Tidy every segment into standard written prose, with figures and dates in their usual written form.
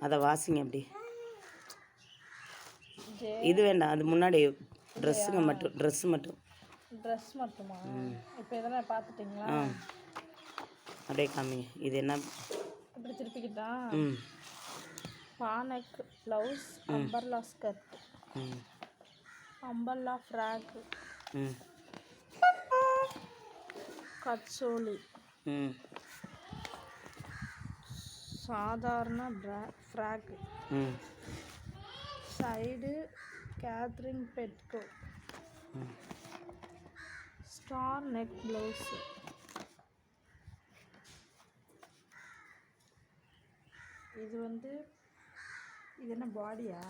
அதை வாசிங்க அப்படி. இது வேண்டாம், அது முன்னாடி ட்ரெஸ்ஸுங்க மட்டும், ட்ரெஸ் மட்டுமா? இப்போ இதெல்லாம் பார்த்துட்டிங்களா? அப்படியே காமிங்க. இது என்ன இப்படி திருப்பிக்கிட்டா? பானக் blouse, umbrella skirt, umbrella frock, கட்சோலி, சாதாரண ஃப்ராக், சைடு கேத்ரின் பெட்கோ, ஸ்டார் நெக் ப்ளவுஸு. இது என்ன பாடியா?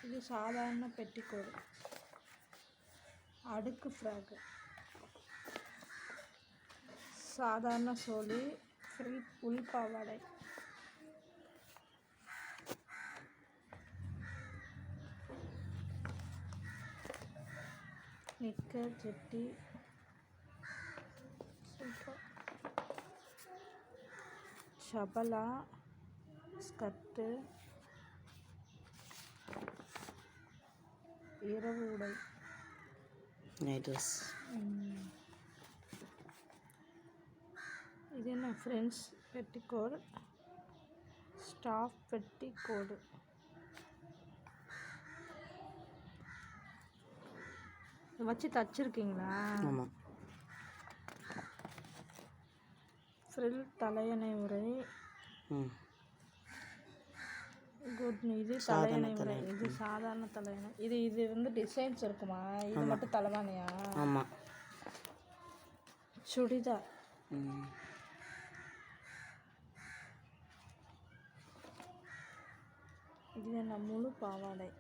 இது சாதாரண பெட்டிக்கோடு, அடுக்கு ஃப்ராக்கு, சாதாரண சோலி, ஃப்ரீ உள் பாவாடை, நிக்கர் ஜெட்டி, ஷபலா ஸ்கர்ட்டு, இரவு உடை, நைட் ட்ரெஸ். இது என்ன ஃப்ரெண்ட்ஸ் பெட்டிக்கோடு, ஸ்டாஃப் பெட்டிக்கோடு, வச்சு தச்சிருக்கீங்களா? ஆமாம். ஃப்ரில் தலையணை உரை, குட். இது தலையணை உரை, இது சாதாரண தலையணை. இது வந்து டிசைன்ஸ் இருக்குமா? இது மட்டும் தலைவாணியா? ஆமாம். சுடிதார், இது என்ன முழு பாவாடை.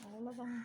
அவ்வளோதான்.